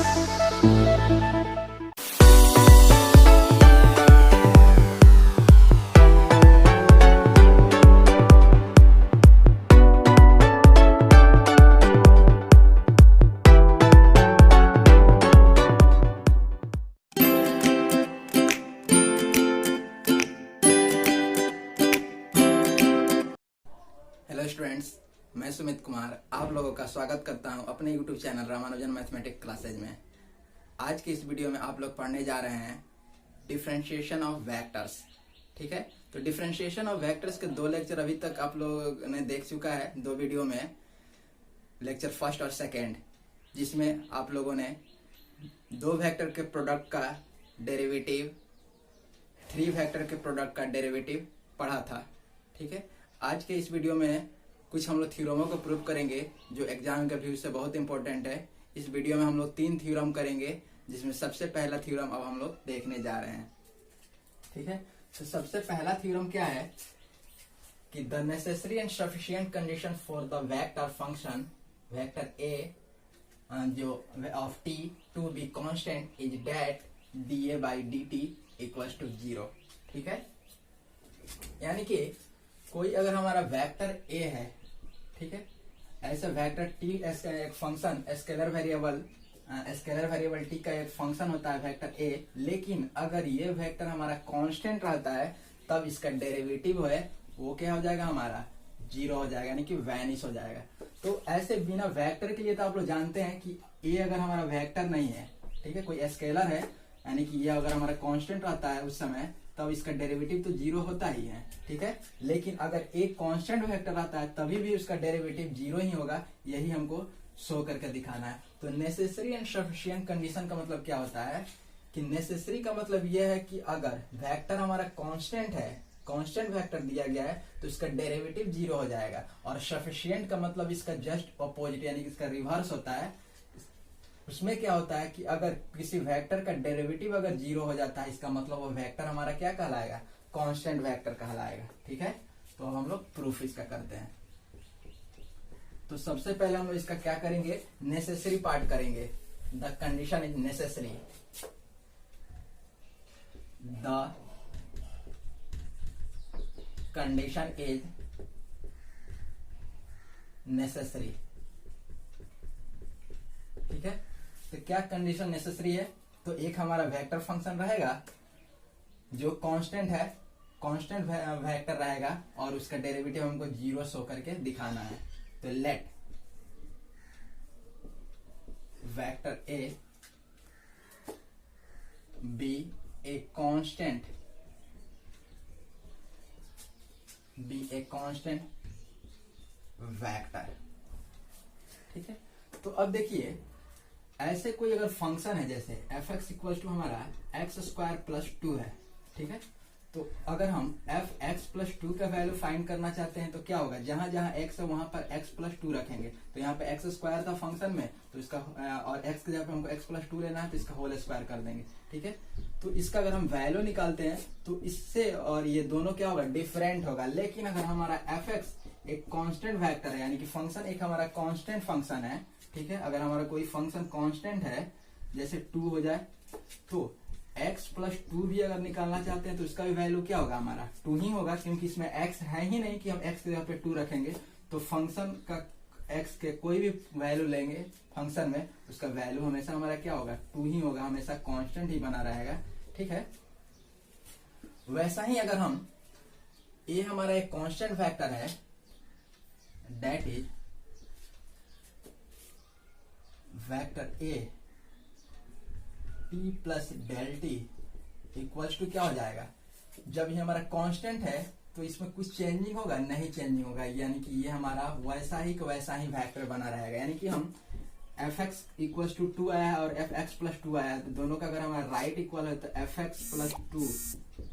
Hello students, मैं सुमित कुमार आप लोगों का स्वागत करता हूं अपने YouTube channel Ramanujan mathematics classes में। आज की इस वीडियो में आप लोग पढ़ने जा रहे हैं डिफरेंशिएशन ऑफ वेक्टर्स। ठीक है, तो डिफरेंशिएशन ऑफ वेक्टर्स के दो लेक्चर अभी तक आप लोग ने देख चुका है, दो वीडियो में, लेक्चर फर्स्ट और सेकेंड, जिसमें आप लोगों ने दो वेक्टर के प्रोडक्ट का डेरिवेटिव, थ्री वेक्टर के प्रोडक्ट का डेरिवेटिव पढ़ा था। ठीक है, आज के इस वीडियो में कुछ हम लोग थ्योरमों को प्रूव करेंगे जो एग्जाम के व्यू से बहुत इंपॉर्टेंट है। इस वीडियो में हम लोग 3 थ्योरम करेंगे, जिसमें सबसे पहला थ्योरम अब हम लोग देखने जा रहे हैं। ठीक है, तो सबसे पहला थ्योरम क्या है कि the necessary and sufficient condition for the vector function vector a जो of t to be constant is that dA by dt equals to 0। ठीक है, यानी कि कोई अगर हमारा वेक्टर a है, ठीक है, ऐसा वेक्टर t एक फंक्शन स्केलर वेरिएबल t का एक फंक्शन होता है वेक्टर a, लेकिन अगर ये वेक्टर हमारा कांस्टेंट रहता है तब इसका डेरिवेटिव है वो क्या हो जाएगा, हमारा 0 हो जाएगा, यानी कि वैनिश हो जाएगा। तो ऐसे बिना वेक्टर के लिए तो आप लोग जानते हैं कि a अगर हमारा वेक्टर नहीं है, ठीक है, कोई स्केलर है, यानी कि ये अगर हमारा कांस्टेंट रहता है उस समय तब इसका डेरिवेटिव तो 0 होता ही है। ठीक है, लेकिन अगर एक कांस्टेंट वेक्टर रहता है तभी भी उसका डेरिवेटिव 0 ही होगा, यही हमको शो करके दिखाना है। तो नेसेसरी एंड सफिशिएंट कंडीशन का मतलब क्या होता है कि नेसेसरी का मतलब यह है कि अगर वेक्टर हमारा कांस्टेंट है, कांस्टेंट वेक्टर दिया गया है तो इसका डेरिवेटिव 0 हो जाएगा, और सफिशिएंट का मतलब इसका जस्ट अपोजिट यानी कि इसका रिवर्स होता है। उसमें क्या होता है कि अगर किसी वेक्टर का डेरिवेटिव अगर 0 हो जाता है, इसका मतलब वो वेक्टर हमारा क्या कहलाएगा, कांस्टेंट वेक्टर कहलाएगा। ठीक है, तो अब हम लोग प्रूफ इसका करते हैं। तो सबसे पहले हम लोग इसका क्या करेंगे, नेसेसरी पार्ट करेंगे। The condition is necessary, the condition is necessary. ठीक है, तो क्या कंडीशन नेसेसरी है, तो एक हमारा वेक्टर फंक्शन रहेगा जो कांस्टेंट है, कांस्टेंट वेक्टर रहेगा, और उसका डेरिवेटिव हमको 0 शो करके दिखाना है। तो let vector A B a constant vector. ठीक है, तो अब देखिए ऐसे कोई अगर फंक्शन है जैसे एफ एक्स इक्वल टू हमारा एक्स स्क्वायर प्लस 2 है। ठीक है, तो अगर हम एफ एक्स प्लस 2 का वैल्यू फाइंड करना चाहते हैं तो क्या होगा, जहां जहां एक्स है वहां पर एक्स प्लस 2 रखेंगे। तो यहाँ पे एक्स स्क्वायर था फंक्शन में, तो इसका और एक्स के जगह पे हमको एक्स प्लस 2 लेना है तो इसका होल स्क्वायर कर देंगे। ठीक है, तो इसका अगर हम वैल्यू निकालते हैं तो इससे और ये दोनों क्या होगा, डिफरेंट होगा। लेकिन अगर हमारा एफ एक्स एक कांस्टेंट वेक्टर है, यानी कि फंक्शन एक हमारा कांस्टेंट फंक्शन है, ठीक है, अगर हमारा कोई फंक्शन कांस्टेंट है जैसे 2 हो जाए, तो x प्लस 2 भी अगर निकालना चाहते हैं तो इसका भी वैल्यू क्या होगा, हमारा 2 ही होगा, क्योंकि इसमें x है ही नहीं कि हम x के जगह पे 2 रखेंगे। तो फंक्शन का x के कोई भी वैल्यू लेंगे फंक्शन में, उसका वैल्यू हमेशा हमारा क्या होगा, 2 ही होगा, हमेशा कांस्टेंट ही बना रहेगा। ठीक है, वैसा ही अगर हम a हमारा एक कांस्टेंट फैक्टर है, that is vector a t plus del t equals to क्या हो जाएगा, जब ये हमारा कांस्टेंट है तो इसमें कुछ चेंजिंग होगा, नहीं चेंजिंग होगा, यानी कि ये हमारा वैसा ही वेक्टर बना रहेगा। यानी कि हम एफ एक्स इक्वल्स टू 2 आया है और एफ एक्स प्लस 2 आया है, तो दोनों का अगर हमारा राइट इक्वल है तो f x plus 2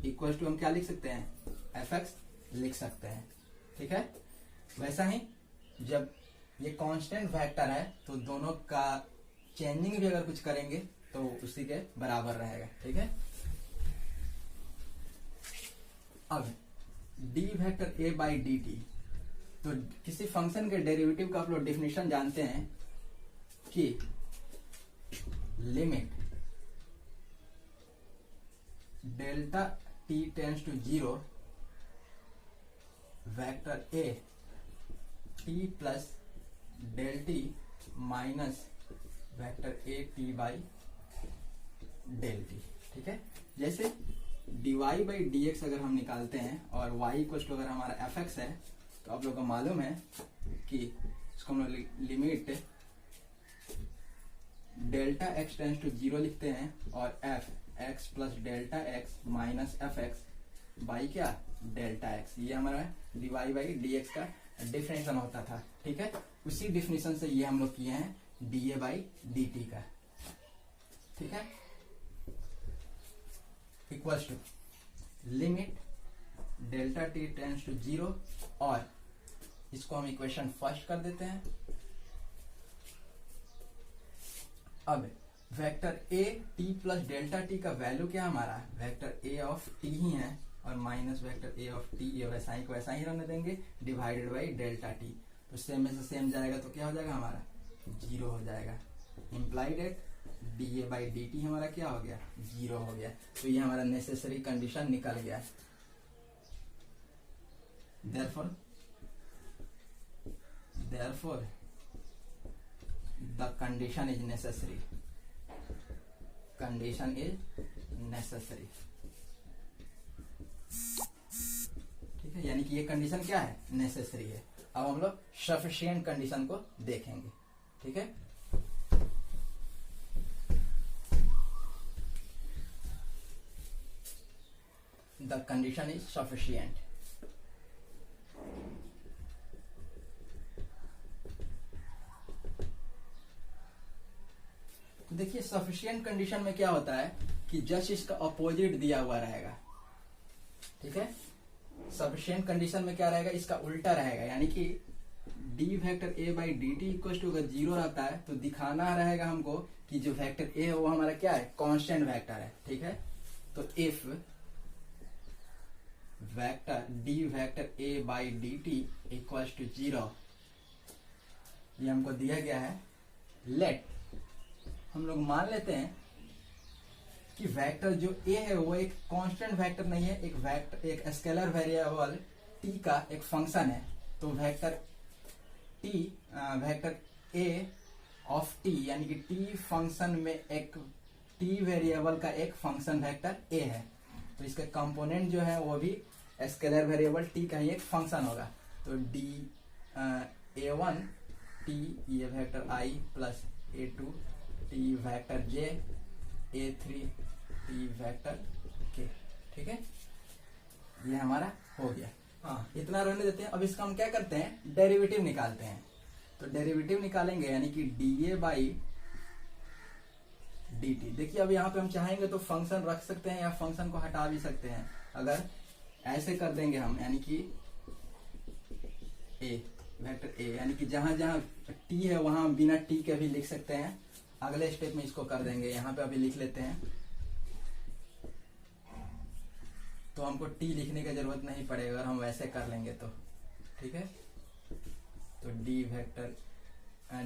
equals to हम क्या लिख सकते हैं, एफ एक्स लिख सकते हैं। ठीक है, वैसा ही जब ये कांस्टेंट वेक्टर है तो दोनों का चेंजिंग भी अगर कुछ करेंगे तो उसी के बराबर रहेगा। ठीक है, अब D vector a by d T, तो किसी फंक्शन के डेरिवेटिव का आप लोग डेफिनेशन जानते हैं कि limit delta t tends to 0 vector a t plus del t minus vector a t by del t. ठीक है, जैसे dy बाई डी एक्स अगर हम निकालते हैं और y इक्वल टू अगर हमारा एफ एक्स है, तो आप लोगों को मालूम है कि इसको हम लोग limit delta x tends to 0 लिखते हैं और f x plus delta x minus f x by क्या डेल्टा एक्स, ये हमारा dy बाई डी एक्स का डिफिनेशन होता था। ठीक है, उसी डिफिनेशन से ये हम लोग किए हैं dA बाई डी टी का। ठीक है, equals to limit delta t tends to 0 और इसको हम इक्वेशन फर्स्ट कर देते हैं। अब vector a t plus delta T का वैल्यू क्या हमारा वेक्टर ए ऑफ टी ही है और minus vector a of T, ये वैसा ही को वैसा ही रहने देंगे, डिवाइडेड बाई डेल्टा टी। तो सेम में से सेम जाएगा तो क्या हो जाएगा हमारा 0 हो जाएगा। Implies that dA by d t हमारा क्या हो गया 0 हो गया। तो ये हमारा नेसेसरी कंडीशन निकल गया। therefore the condition is necessary, condition is necessary। ठीक है, यानी कि ये कंडीशन क्या है नेसेसरी है। अब हम लोग सफिशिएंट कंडीशन को देखेंगे। ठीक है, the condition is sufficient। तो देखिए सफिशिएंट कंडीशन में क्या होता है कि जस्ट इसका अपोजिट दिया हुआ रहेगा। ठीक है, सफिशिएंट कंडीशन में क्या रहेगा इसका उल्टा रहेगा, यानी कि d vector a by d t equal to अगर 0 रहता है तो दिखाना रहेगा हमको कि जो वेक्टर ए है वो हमारा क्या है कांस्टेंट वेक्टर है। ठीक है, तो if vector d vector a by d t equals to 0, ये हमको दिया गया है। लेट हम लोग मान लेते हैं कि वेक्टर जो ए है वो एक कांस्टेंट वेक्टर नहीं है, एक स्केलर वेरिएबल टी का एक फंक्शन है। तो वेक्टर ए ऑफ टी यानी कि टी फंक्शन में एक टी वेरिएबल का एक फंक्शन वेक्टर ए है, तो इसके कंपोनेंट जो है वो भी स्केलर वेरिएबल टी का ही एक फंक्शन होगा। तो डी A1 टी ये vector i plus A2 T vector J A3 T vector के। ठीक है, ये हमारा हो गया। हाँ, इतना रहने देते हैं। अब इसका हम क्या करते हैं डेरिवेटिव निकालते हैं। तो डेरिवेटिव निकालेंगे यानी कि dA बाई डी टी। देखिए अब यहाँ पे हम चाहेंगे तो फंक्शन रख सकते हैं या फंक्शन को हटा भी सकते हैं। अगर ऐसे कर देंगे हम, यानी कि ए वेक्टर ए यानी कि जहां जहां टी है वहां बिना टी के भी लिख सकते हैं। अगले स्टेप में इसको कर देंगे, यहाँ पे अभी लिख लेते हैं तो हमको टी लिखने की जरूरत नहीं पड़ेगा अगर हम वैसे कर लेंगे तो। ठीक है, तो D vector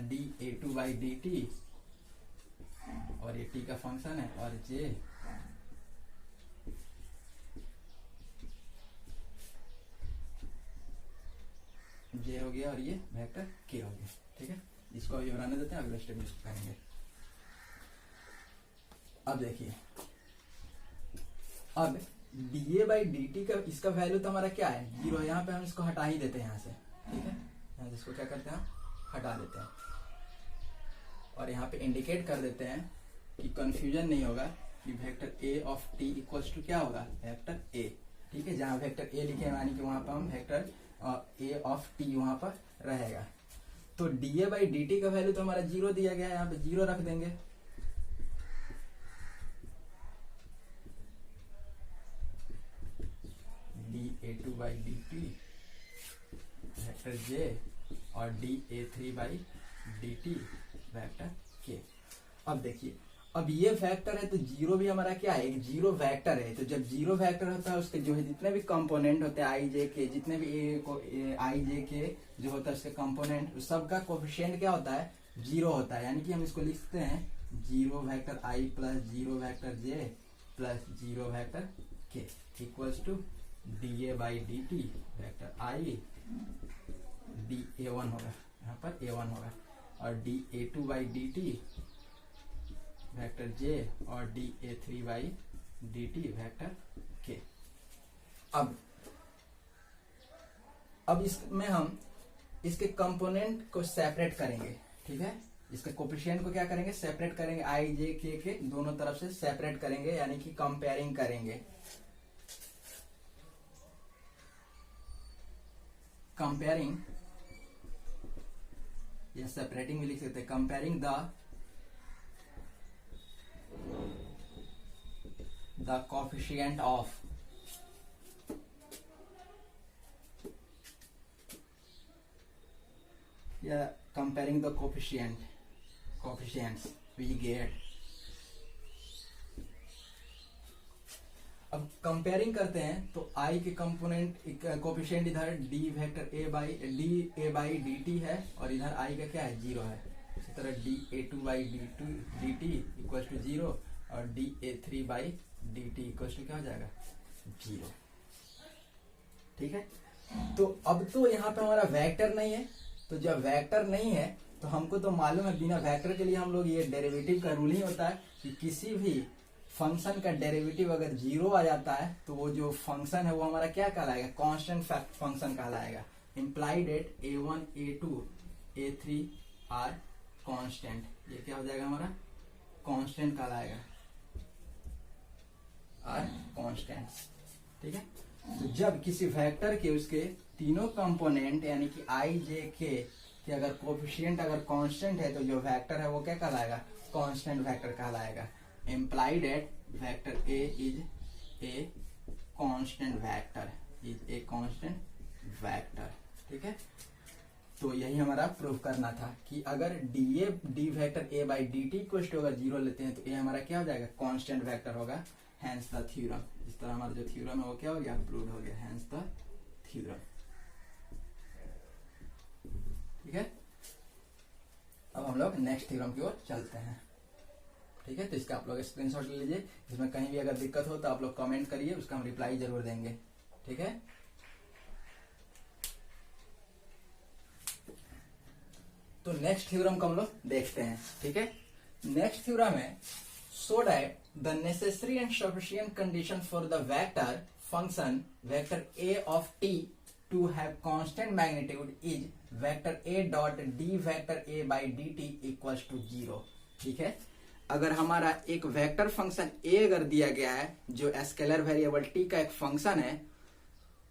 D A2 by d t और ये टी का फंक्शन है और जे हो गया और ये वेक्टर के हो गया। ठीक है, इसको अभी बनाने देते हैं, अगले स्टेप में इसको करेंगे। अब देखिए, अब dA बाई डी टी का इसका वैल्यू तो हमारा क्या है 0, यहाँ पे हम इसको हटा ही देते हैं यहाँ से। ठीक है, यहाँ से इसको क्या करते हैं हटा देते हैं और यहाँ पे इंडिकेट कर देते हैं कि कंफ्यूजन नहीं होगा कि vector a of t equals to क्या होगा वेक्टर ए। ठीक है, जहाँ वेक्टर ए लिखे यानी कि वहां पर हम वेक्टर ए ऑफ टी वहां पर रहेगा। तो dA बाई डी टी का वैल्यू तो हमारा 0 दिया गया है, यहाँ पे 0 रख देंगे। dA2 by d t vector j और dA3 by d t vector k. अब देखिए, अब ये वेक्टर है तो 0 भी हमारा क्या है एक 0 वेक्टर है। तो जब 0 वेक्टर होता है उसके जो है जितने भी कंपोनेंट होते हैं आई जे के, जितने भी आई जे के जो होता है उसके कंपोनेंट सबका कोफिशिएंट क्या होता है 0 होता है। यानी कि हम इसको लिखते हैं zero vector i plus zero vector j plus zero vector k equals to d a by d t vector i d a one होगा, यहाँ पर ए वन होगा, और d a two by d t vector j और d a three by d t vector k. अब इसमें हम इसके कंपोनेंट को सेपरेट करेंगे, ठीक है। इसके कोफिशिएंट को क्या करेंगे, सेपरेट करेंगे, आई जे के दोनों तरफ से सेपरेट करेंगे, यानी कि कंपेयरिंग करेंगे। कंपेयरिंग या सेपरेटिंग भी लिख सकते हैं। कंपेयरिंग द कोफिशिएंट ऑफ या comparing the coefficients we get. अब कंपेयरिंग करते हैं तो आई के कंपोनेंट कोफिशिएंट इधर d vector a by d t है, और इधर आई का क्या है, जीरो है। इसी तरह d a two by d t equal to zero, और d a three by d t equal to क्या हो जाएगा, जीरो, ठीक है। तो अब तो यहाँ पे हमारा वेक्टर नहीं है, तो जब वेक्टर नहीं है तो हमको तो मालूम है बिना वेक्टर के लिए हम लोग, ये डेरिवेटिव का रूल ही होता है कि किसी भी फंक्शन का डेरिवेटिव अगर जीरो आ जाता है तो वो जो फंक्शन है वो हमारा क्या कहलाएगा, कांस्टेंट फंक्शन कहलाएगा। Implies that a1 a2 a3 are constant, ये क्या हो जाएगा हमारा, कांस्टेंट कहलाएगा, आर कांस्टेंट, ठीक है। तो जब किसी वेक्टर के उसके तीनों कंपोनेंट यानी कि आई जे के अगर कोफिशिएंट अगर कांस्टेंट है तो जो वेक्टर है वो क्या कहलाएगा, कांस्टेंट वेक्टर कहलाएगा। Implies that vector a is a constant vector, is a constant vector, ठीक है। तो यही हमारा प्रूव करना था कि अगर D vector a by d T को अगर जीरो लेते हैं तो ये हमारा क्या हो जाएगा, कांस्टेंट वेक्टर होगा। हैंस द थ्योरम, इस तरह हमारा जो थ्योरम है वो क्या हो गया, प्रूव हो गया, हैंस द थ्योरम, ठीक है। अब हम लोग नेक्स्ट थ्योरम की ओर चलते हैं, ठीक है। तो इसका आप लोग स्क्रीनशॉट ले लीजिए, इसमें कहीं भी अगर दिक्कत हो तो आप लोग कमेंट करिए, उसका हम रिप्लाई जरूर देंगे, ठीक है। तो नेक्स्ट थ्योरम को हम लोग देखते हैं, ठीक है। नेक्स्ट थ्योरम है so that the necessary and sufficient condition for the vector function vector a of t to have constant magnitude is vector a dot d vector a by dt equals to 0, ठीक है। अगर हमारा एक vector function a अगर दिया गया है जो स्केलर वेरिएबल t का एक फंक्शन है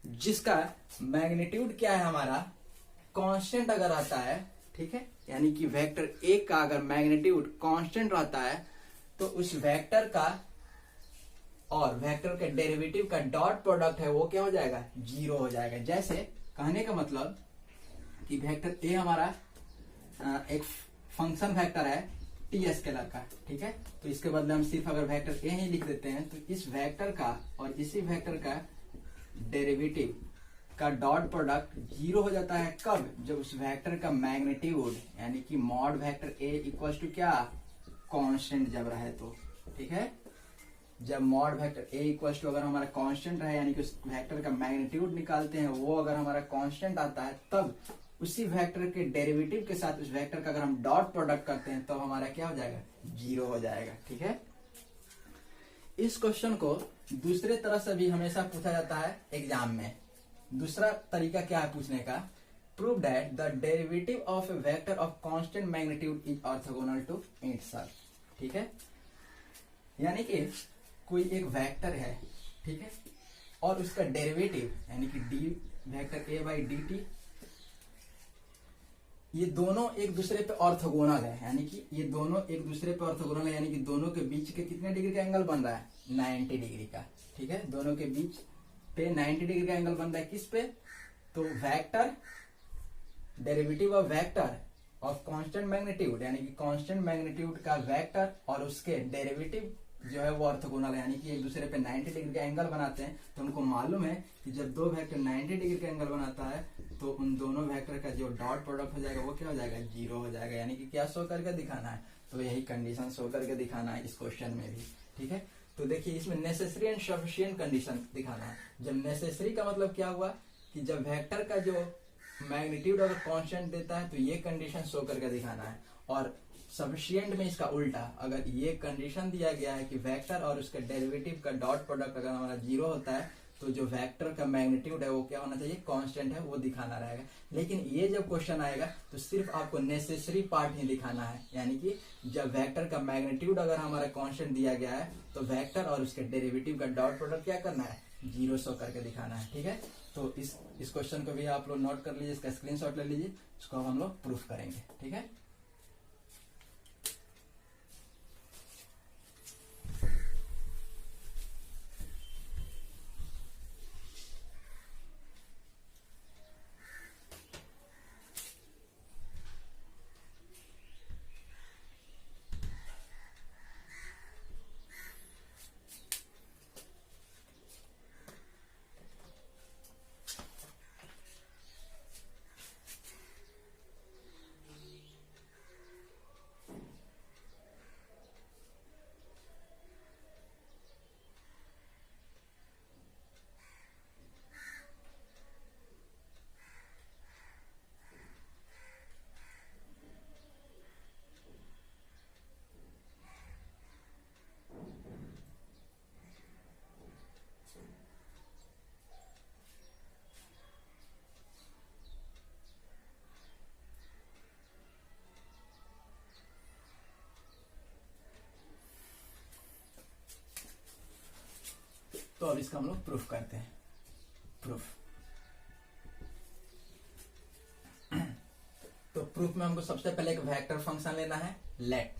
जिसका मैग्नीट्यूड क्या है हमारा, कांस्टेंट अगर आता है, ठीक है, यानी कि वेक्टर a का अगर मैग्नीट्यूड कांस्टेंट रहता है तो उस वेक्टर का और वेक्टर के डेरिवेटिव का डॉट प्रोडक्ट है वो क्या हो जाएगा, जीरो हो जाएगा। जैसे कहने का मतलब कि वेक्टर ए हमारा एक फंक्शन वेक्टर है टी स्केलर का, ठीक है। तो इसके बदले हम सिर्फ अगर वेक्टर ए ही लिख देते हैं तो इस वेक्टर का और इसी वेक्टर का डेरिवेटिव का डॉट प्रोडक्ट जीरो हो जाता है। कब, जब उस वेक्टर का मैग्नीट्यूड यानी कि mod vector a equal to क्या, कांस्टेंट जब रहे तो, ठीक है। जब mod vector a equal to अगर हमारा कांस्टेंट रहे यानी कि उस वेक्टर का मैग्नीट्यूड निकालते हैं वो अगर हमारा कांस्टेंट आता है तब उसी वेक्टर के डेरिवेटिव के साथ उस वेक्टर का अगर हम डॉट प्रोडक्ट करते हैं तब हमारा क्या हो जाएगा, जीरो हो जाएगा, ठीक है। इस क्वेश्चन को दूसरे तरह से भी हमेशा पूछा जाता है एग्जाम में। दूसरा तरीका क्या है पूछने का, prove that the derivative of a vector of constant magnitude is orthogonal to itself, ठीक है। यानी कि कोई एक वेक्टर है, ठीक है, और उसका डेरिवेटिव यानी कि d vector a by d T, ये दोनों एक दूसरे पे ऑर्थोगोनल है, यानी कि ये दोनों एक दूसरे पे ऑर्थोगोनल है, यानी कि दोनों के बीच के कितने डिग्री का एंगल बन रहा है, 90 डिग्री का, ठीक है। दोनों के बीच पे 90 डिग्री का एंगल बन रहा है, किस पे, तो vector derivative of vector of constant magnitude यानी कि कांस्टेंट मैग्नीट्यूड का वेक्टर और उसके डेरिवेटिव जो है वो ऑर्थोगोनल है, यानी कि एक दूसरे पे 90 डिग्री का एंगल बनाते हैं। तो हमको मालूम है कि जब दो वेक्टर 90 डिग्री का एंगल बनाता है तो उन दोनों वेक्टर का जो डॉट प्रोडक्ट हो जाएगा वो क्या हो जाएगा, जीरो हो जाएगा। यानी कि क्या शो करके दिखाना है, तो यही कंडीशन शो करके दिखाना है इस क्वेश्चन में भी। ठीक है, तो देखिए इसमें नेसेसरी एंड सफिशिएंट कंडीशन दिखाना है। जब नेसेसरी का मतलब क्या हुआ कि जब वेक्टर का जो मैग्नीट्यूड अगर कांस्टेंट देता है तो ये कंडीशन शो करके दिखाना है, और सफिशिएंट में इसका उल्टा, अगर ये कंडीशन दिया गया है कि वेक्टर और उसके डेरिवेटिव का डॉट प्रोडक्ट अगर हमारा 0 होता है तो जो वेक्टर का मैग्नीट्यूड है वो क्या होना चाहिए, कांस्टेंट है, वो दिखाना रहेगा। लेकिन ये जब क्वेश्चन आएगा तो सिर्फ आपको नेसेसरी पार्ट ही दिखाना है, यानी कि जब वेक्टर का मैग्नीट्यूड अगर हमारा कांस्टेंट दिया गया है तो वेक्टर और उसके डेरिवेटिव का डॉट प्रोडक्ट क्या करना है, 0 शो करके दिखाना है। ठीक है, तो इस क्वेश्चन को भी आप लोग नोट कर लीजिए, इसका स्क्रीनशॉट ले लीजिए, इसको हम लोग प्रूफ करेंगे। ठीक है, तो अब इसका हम लोग प्रूफ करते हैं। प्रूफ, तो प्रूफ में हमको सबसे पहले एक वेक्टर फंक्शन लेना है लेट,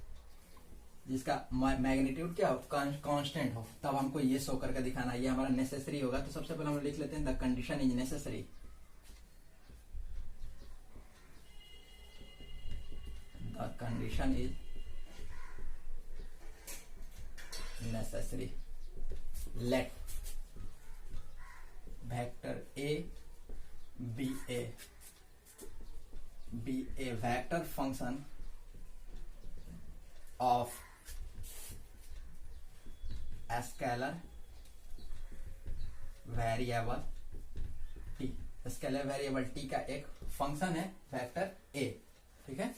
जिसका मैग्नीट्यूड क्या हो, कांस्टेंट हो, तब हमको ये शो करके दिखाना है। ये हमारा नेसेसरी होगा, तो सबसे पहले हम लिख लेते हैं the condition is necessary. The condition is necessary let vector A B a vector function of scalar variable t. Scalar variable t का एक फंक्शन है वेक्टर ए। ठीक है,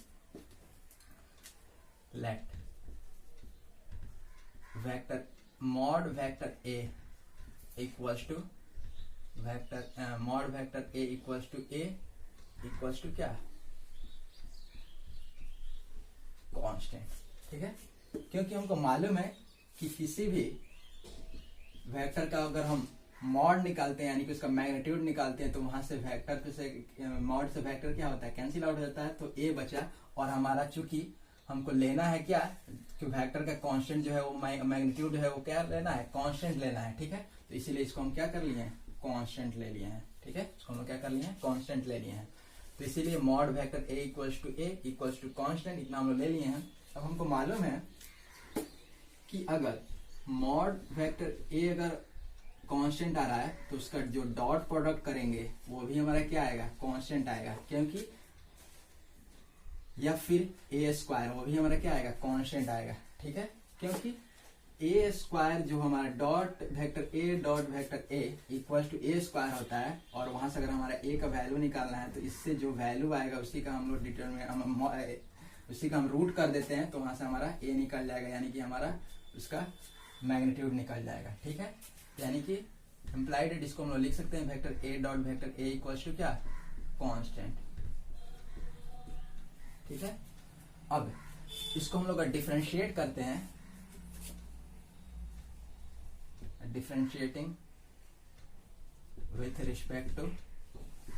let vector mod vector a equals to vector mod vector a equals to क्या, constant. ठीक है, क्योंकि हमको मालूम है कि किसी भी वेक्टर का अगर हम मॉड निकालते हैं, यानी कि उसका मैग्नीट्यूड निकालते हैं, तो वहां से वेक्टर से मॉड से वेक्टर क्या होता है, कैंसिल आउट हो जाता है, तो ए बचा। और हमारा चूंकि हमको लेना है क्या, कि वेक्टर का कांस्टेंट जो है वो मैग्नीट्यूड जो है वो क्या लेना है, कांस्टेंट लेना है। ठीक है, तो इसीलिए इसको हम क्या कर लिए हैं, कांस्टेंट ले लिए हैं। ठीक है, इसको हम क्या कर लिए हैं, कांस्टेंट ले लिए हैं। तो इसीलिए mod vector a equals to constant, इतना हम लोग ले लिए हैं। अब हमको मालूम है कि अगर मॉड वेक्टर ए अगर कांस्टेंट आ रहा है तो उसका जो डॉट प्रोडक्ट करेंगे वो भी हमारा क्या आएगा, कांस्टेंट आएगा, क्योंकि या फिर ए स्क्वायर वो भी हमारा क्या आएगा, कांस्टेंट आएगा। ठीक है, क्योंकि ए स्क्वायर जो हमारा dot vector a equal to a square होता है, और वहां से अगर हमारा ए का वैल्यू निकालना है तो इससे जो वैल्यू आएगा उसी का हम लोग उसी का हम रूट कर देते हैं, तो वहां से हमारा ए निकल जाएगा, यानी कि हमारा उसका मैग्नीट्यूड निकल जाएगा। ठीक है, यानी कि इम्प्लाइड इसको हम लोग लिख सकते हैं vector a dot vector a equal to क्या, कांस्टेंट। ठीक है, अब इसको हम लोग डिफरेंशिएट करते हैं, differentiating with respect to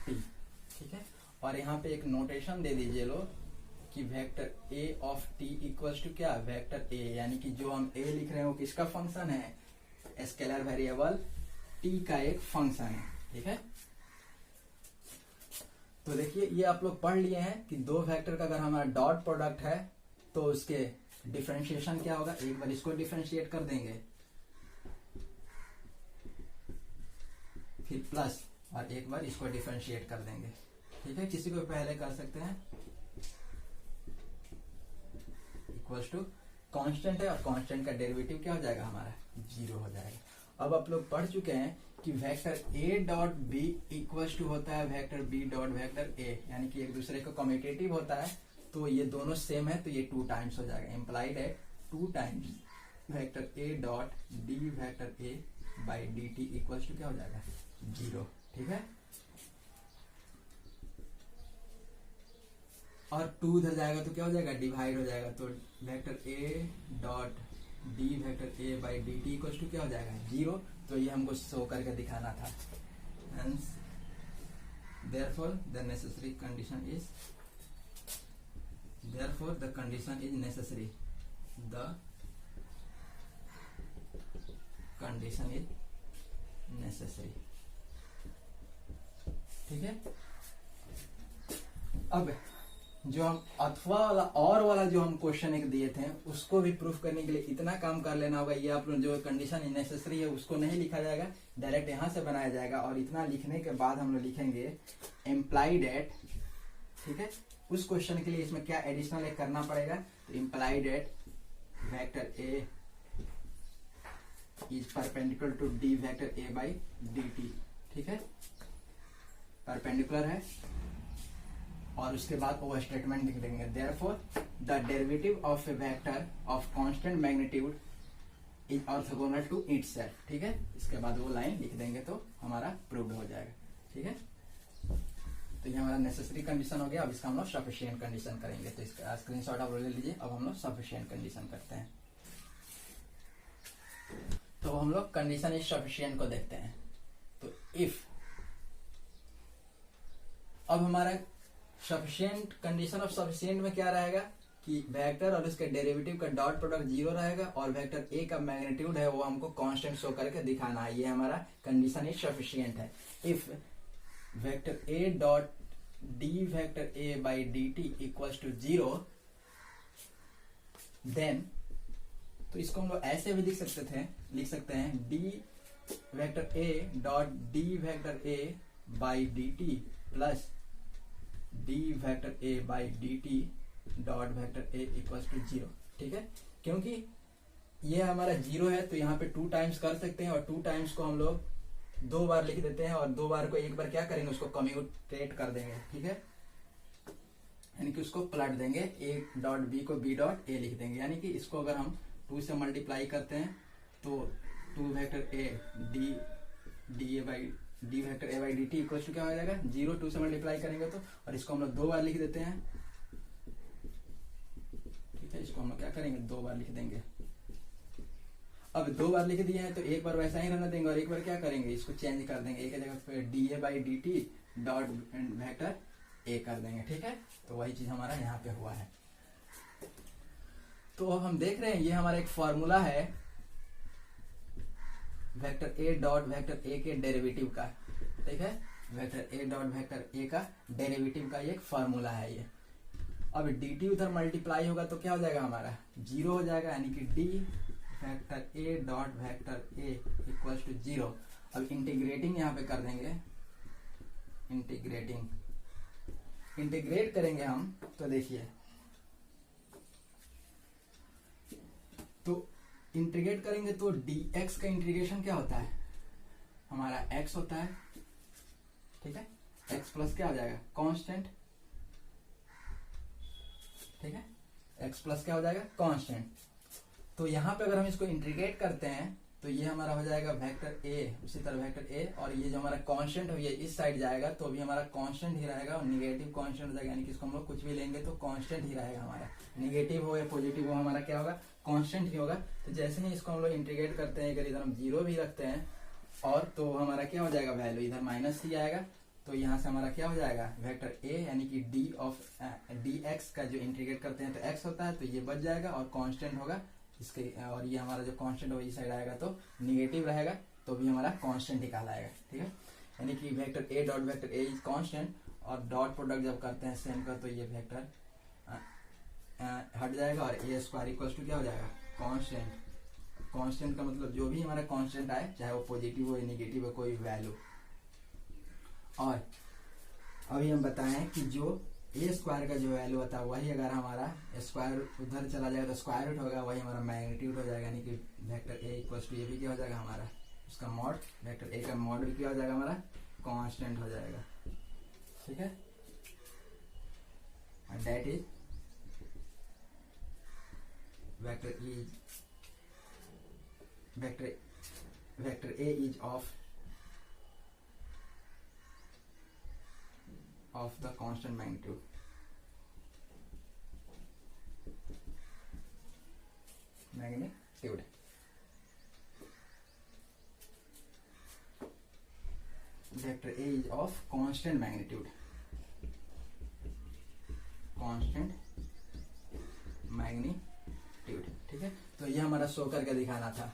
t. ठीक है, और यहाँ पे एक नोटेशन दे दीजिए लोग कि vector a of t equals to क्या, वेक्टर ए, यानी कि जो हम ए लिख रहे हैं वो किसका फंक्शन है, स्केलर वेरिएबल टी का एक फंक्शन है। ठीक है, तो देखिए ये आप लोग पढ़ लिए हैं कि दो वेक्टर का अगर हमारा डॉट प्रोडक्ट है तो उसके डिफरेंशिएशन क्या होगा, एक बार इसको डिफरेंशिएट कर देंगे, फिर प्लस, और एक बार इसको डिफरेंशिएट कर देंगे। ठीक है, किसी को पहले कर सकते हैं, इक्वल्स टू कांस्टेंट है और कांस्टेंट का डेरिवेटिव क्या हो जाएगा हमारा 0 हो जाएगा। अब आप लोग पढ़ चुके हैं कि vector a dot b equals to होता है vector b dot vector a, यानी कि एक दूसरे को कम्यूटेटिव होता है, तो ये दोनों सेम है तो ये 2 टाइम्स हो जाएगा। इम्प्लाइड है 2 times vector a dot d vector a by d t equals to क्या हो जाएगा 0, ठीक है। और 2 उधर जाएगा तो क्या हो जाएगा डिवाइड हो जाएगा, तो vector a dot d vector a by d t equals to क्या हो जाएगा 0। तो ये हमको शो करके दिखाना था। Hence, therefore the necessary condition is necessary. The condition is necessary. ठीक है। अब जो हम अथवा वाला और वाला जो हम क्वेश्चन एक दिए थे उसको भी प्रूफ करने के लिए इतना काम कर लेना होगा। ये आप लोग जो कंडीशन नेसेसरी है उसको नहीं लिखा जाएगा, डायरेक्ट यहां से बनाया जाएगा और इतना लिखने के बाद हम लोग लिखेंगे इम्प्लाइड एट, ठीक है। उस क्वेश्चन के लिए इसमें क्या एडिशनल एक करना पड़ेगा, तो implies that vector a is perpendicular to d vector a by d t, ठीक है, परपेंडिकुलर है। और उसके बाद वो स्टेटमेंट लिख देंगे therefore the derivative of a vector of constant magnitude is orthogonal to itself, ठीक है। इसके बाद वो लाइन लिख देंगे तो हमारा प्रूव्ड हो जाएगा, ठीक है। तो ये हमारा नेसेसरी कंडीशन हो गया। अब इसका हम लोग सफिशिएंट कंडीशन करेंगे, तो इसका स्क्रीनशॉट आप ले लीजिए। अब हम लोग सफिशिएंट कंडीशन करते हैं। तो हम लोग कंडीशन इज सफिशिएंट को देखते हैं। तो इफ अब हमारा सफिशिएंट कंडीशन ऑफ सफिशिएंट में क्या रहेगा कि वेक्टर और उसके डेरिवेटिव का डॉट प्रोडक्ट 0 रहेगा और वेक्टर ए का मैग्नीट्यूड है वो हमको कांस्टेंट शो करके दिखाना है। ये हमारा कंडीशन इज सफिशिएंट है। If vector a dot d vector a by d t equals to 0, then तो इसको हम लोग ऐसे भी लिख सकते हैं d vector a dot d vector a by d t plus d vector a by d t dot vector a equals to 0, ठीक है। क्योंकि ये हमारा 0 है तो यहाँ पे 2 टाइम्स कर सकते हैं और 2 टाइम्स को हम लोग 2 बार लिख देते हैं और 2 बार को एक बार क्या करेंगे उसको कम्यूटेट कर देंगे, ठीक है, यानी कि उसको पलट देंगे। ए डॉट बी को बी डॉट ए लिख देंगे, यानी कि इसको अगर हम 2 से मल्टीप्लाई करते हैं तो 2 vector a d a by d vector a by d t equal to क्या हो जाएगा 0, 2 से मल्टीप्लाई करेंगे तो, और इसको हम लोग 2 बार लिख देते हैं, ठीक है। इसको हम लोग क्या करेंगे 2 बार लिख देंगे। अब 2 बार लिख दिए हैं तो एक बार वैसा ही रहने देंगे और एक बार क्या करेंगे इसको चेंज कर देंगे, एक जगह पे D a by d t dot vector ए कर देंगे, ठीक है। तो वही चीज हमारा यहाँ पे हुआ है। तो अब हम देख रहे हैं ये हमारा एक फॉर्मूला है वेक्टर ए डॉट वेक्टर ए के डेरिवेटिव का, ठीक है। वेक्टर ए डॉट वेक्टर ए का डेरिवेटिव का ये एक फॉर्मूला है ये। अब dt उधर मल्टीप्लाई होगा तो क्या हो जाएगा हमारा 0 हो जाएगा, यानी कि d vector a dot vector a equals to 0। अब इंटीग्रेटिंग यहाँ पे कर देंगे, इंटीग्रेट करेंगे हम तो देखिए, तो इंटीग्रेट करेंगे तो dx का इंटीग्रेशन क्या होता है हमारा x होता है, ठीक है। x प्लस क्या हो जाएगा कांस्टेंट, ठीक है, x प्लस क्या हो जाएगा कांस्टेंट। तो यहाँ पे अगर हम इसको इंटीग्रेट करते हैं तो ये हमारा हो जाएगा वेक्टर ए, उसी तरह वेक्टर ए, और ये जो हमारा कांस्टेंट है ये इस साइड जाएगा तो भी हमारा कांस्टेंट ही रहेगा और निगेटिव कांस्टेंट हो जाएगा, यानी कि इसको हम लोग कुछ भी लेंगे तो कांस्टेंट ही रहेगा हमारा, निगेटिव हो या पॉजिटिव हो हमारा क्या होगा कांस्टेंट ही होगा। तो जैसे ही इसको हम लोग इंटीग्रेट करते हैं, अगर इधर हम 0 भी रखते हैं और तो हमारा क्या हो जाएगा वैल्यू इधर माइनस ही आएगा, तो यहाँ से हमारा क्या हो जाएगा वेक्टर ए यानी कि डी ऑफ डी एक्स का जो इंटीग्रेट करते हैं तो एक्स होता है तो ये बच जाएगा और कांस्टेंट होगा इसके, और ये हमारा जो कांस्टेंट होगा इस साइड आएगा तो निगेटिव रहेगा तो भी हमारा कांस्टेंट ही कहलाएगा, ठीक है। यानी कि vector a dot vector a is constant और डॉट प्रोडक्ट जब करते हैं सेम का तो ये वेक्टर हट जाएगा और ए स्क्वायर इक्वल टू क्या हो जाएगा कांस्टेंट। कांस्टेंट का मतलब जो भी हमारा कांस्टेंट आए चाहे वो पॉजिटिव हो या निगेटिव हो कोई वैल्यू। और अभी हम बताएं कि जो ए स्क्वायर का जो वैल्यू होता है वही अगर हमारा स्क्वायर उधर चला जाएगा तो स्क्वायर रूट होगा, वही हमारा मैग्नीट्यूड हो जाएगा, यानी कि वेक्टर ए इक्वल्स टू ये भी क्या हो जाएगा हमारा, उसका मॉड, वेक्टर ए का मॉड भी क्या हो जाएगा हमारा, कांस्टेंट हो जाएगा। ठीक है, and that is vector a is of the constant magnitude. Vector A is of constant magnitude. ठीक है, तो ये हमारा शो करके दिखाना था